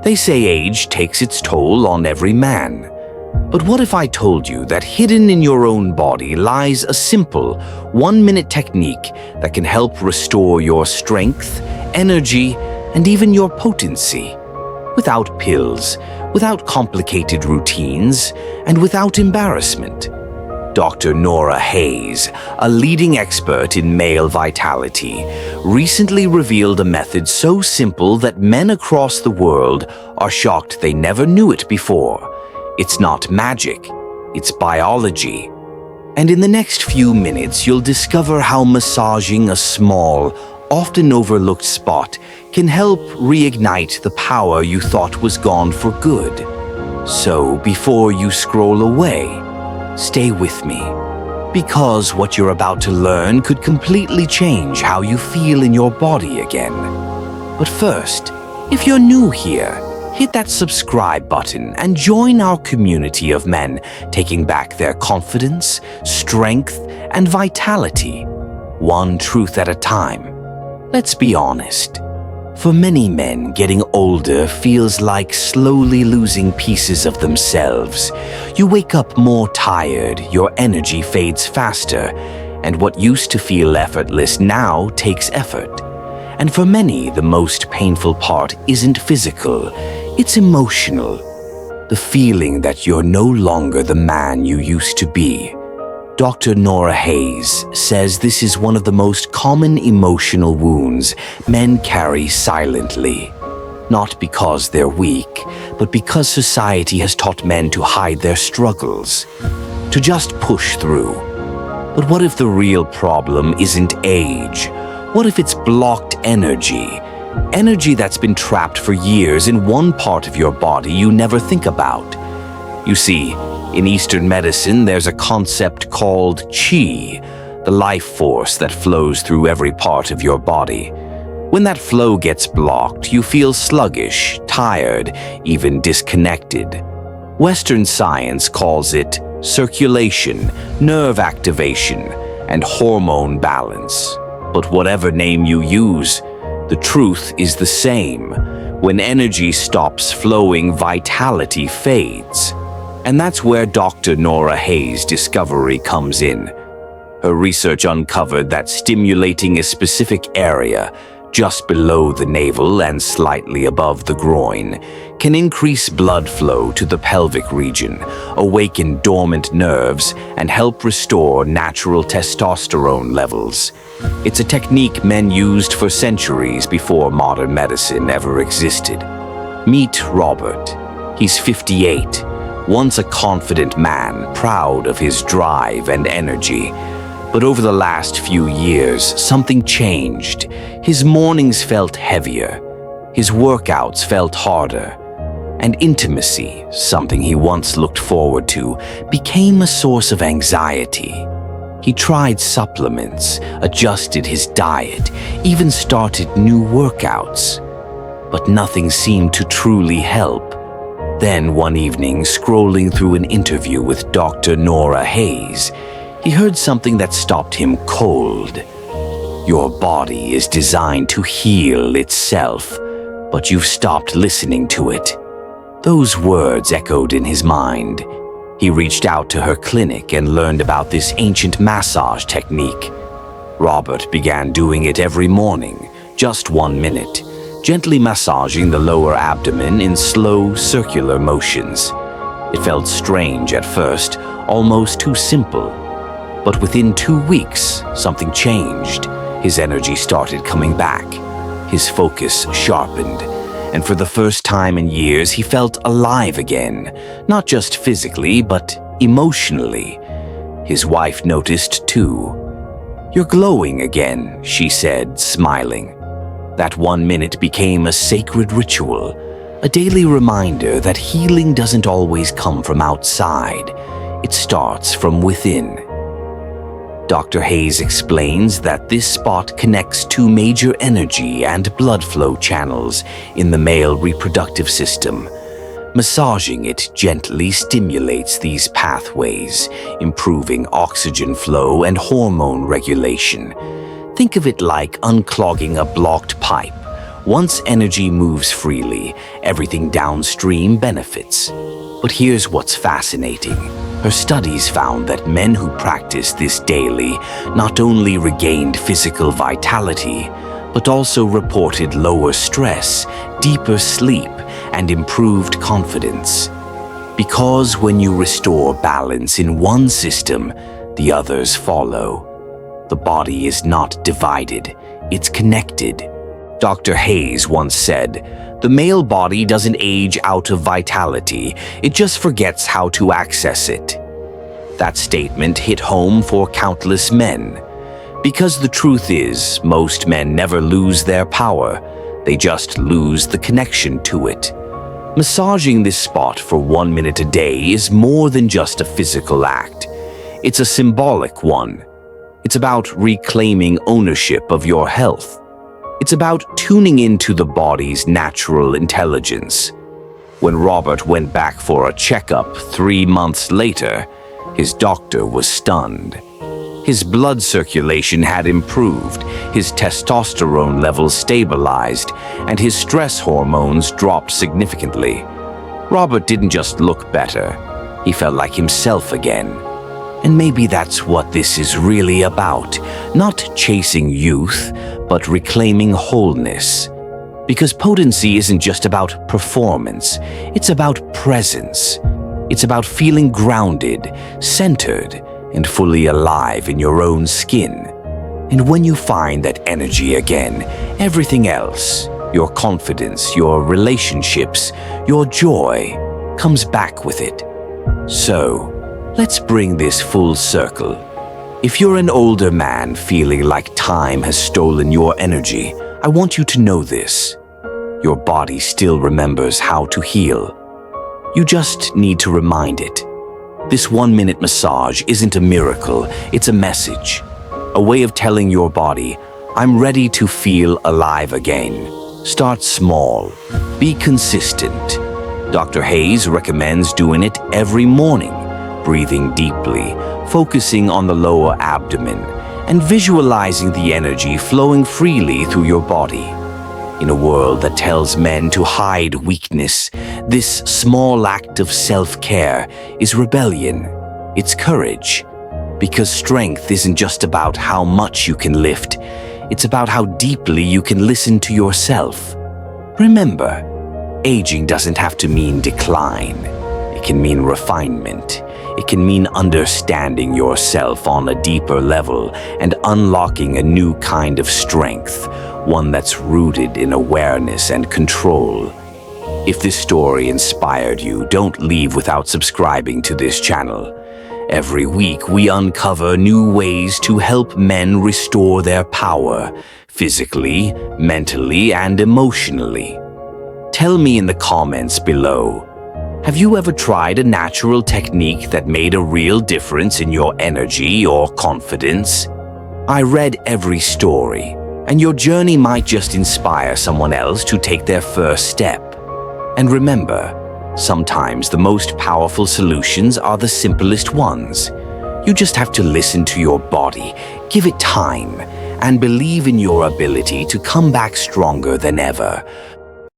They say age takes its toll on every man. But what if I told you that hidden in your own body lies a simple, 1-minute technique that can help restore your strength, energy, and even your potency? Without pills, without complicated routines, and without embarrassment. Dr. Nora Hayes, a leading expert in male vitality, recently revealed a method so simple that men across the world are shocked they never knew it before. It's not magic, it's biology. And in the next few minutes, you'll discover how massaging a small, often overlooked spot can help reignite the power you thought was gone for good. So before you scroll away, stay with me, because what you're about to learn could completely change how you feel in your body again. But first, if you're new here, hit that subscribe button and join our community of men taking back their confidence, strength, and vitality, one truth at a time. Let's be honest. For many men, getting older feels like slowly losing pieces of themselves. You wake up more tired, your energy fades faster, and what used to feel effortless now takes effort. And for many, the most painful part isn't physical, it's emotional. The feeling that you're no longer the man you used to be. Dr. Nora Hayes says this is one of the most common emotional wounds men carry silently. Not because they're weak, but because society has taught men to hide their struggles, to just push through. But what if the real problem isn't age? What if it's blocked energy? Energy that's been trapped for years in one part of your body you never think about. You see, in Eastern medicine, there's a concept called qi, the life force that flows through every part of your body. When that flow gets blocked, you feel sluggish, tired, even disconnected. Western science calls it circulation, nerve activation, and hormone balance. But whatever name you use, the truth is the same. When energy stops flowing, vitality fades. And that's where Dr. Nora Hayes' discovery comes in. Her research uncovered that stimulating a specific area, just below the navel and slightly above the groin, can increase blood flow to the pelvic region, awaken dormant nerves, and help restore natural testosterone levels. It's a technique men used for centuries before modern medicine ever existed. Meet Robert. He's 58. Once a confident man, proud of his drive and energy. But over the last few years, something changed. His mornings felt heavier. His workouts felt harder. And intimacy, something he once looked forward to, became a source of anxiety. He tried supplements, adjusted his diet, even started new workouts. But nothing seemed to truly help. Then one evening, scrolling through an interview with Dr. Nora Hayes, he heard something that stopped him cold. Your body is designed to heal itself, but you've stopped listening to it. Those words echoed in his mind. He reached out to her clinic and learned about this ancient massage technique. Robert began doing it every morning, just 1 minute. Gently massaging the lower abdomen in slow, circular motions. It felt strange at first, almost too simple. But within 2 weeks, something changed. His energy started coming back. His focus sharpened. And for the first time in years, he felt alive again. Not just physically, but emotionally. His wife noticed too. "You're glowing again," she said, smiling. That 1 minute became a sacred ritual, a daily reminder that healing doesn't always come from outside. It starts from within. Dr. Hayes explains that this spot connects two major energy and blood flow channels in the male reproductive system. Massaging it gently stimulates these pathways, improving oxygen flow and hormone regulation. Think of it like unclogging a blocked pipe Once energy moves freely, everything downstream benefits. But here's what's fascinating. Her studies found that men who practiced this daily not only regained physical vitality, but also reported lower stress, deeper sleep, and improved confidence. Because when you restore balance in one system, the others follow. The body is not divided, it's connected. Dr. Hayes once said, "The male body doesn't age out of vitality, it just forgets how to access it." That statement hit home for countless men. Because the truth is, most men never lose their power, they just lose the connection to it. Massaging this spot for 1 minute a day is more than just a physical act. It's a symbolic one. It's about reclaiming ownership of your health. It's about tuning into the body's natural intelligence. When Robert went back for a checkup 3 months later, his doctor was stunned. His blood circulation had improved, his testosterone levels stabilized, and his stress hormones dropped significantly. Robert didn't just look better, he felt like himself again. And maybe that's what this is really about, not chasing youth, but reclaiming wholeness. Because potency isn't just about performance, it's about presence. It's about feeling grounded, centered, and fully alive in your own skin. And when you find that energy again, everything else, your confidence, your relationships, your joy, comes back with it. So, let's bring this full circle. If you're an older man feeling like time has stolen your energy, I want you to know this. Your body still remembers how to heal. You just need to remind it. This 1 minute massage isn't a miracle, it's a message. A way of telling your body, I'm ready to feel alive again. Start small. Be consistent. Dr. Hayes recommends doing it every morning, breathing deeply, focusing on the lower abdomen, and visualizing the energy flowing freely through your body. In a world that tells men to hide weakness, this small act of self-care is rebellion. It's courage. Because strength isn't just about how much you can lift, it's about how deeply you can listen to yourself. Remember, aging doesn't have to mean decline. It can mean refinement. It can mean understanding yourself on a deeper level and unlocking a new kind of strength, one that's rooted in awareness and control. If this story inspired you, don't leave without subscribing to this channel. Every week, we uncover new ways to help men restore their power, physically, mentally, and emotionally. Tell me in the comments below, have you ever tried a natural technique that made a real difference in your energy or confidence? I read every story, and your journey might just inspire someone else to take their first step. And remember, sometimes the most powerful solutions are the simplest ones. You just have to listen to your body, give it time, and believe in your ability to come back stronger than ever.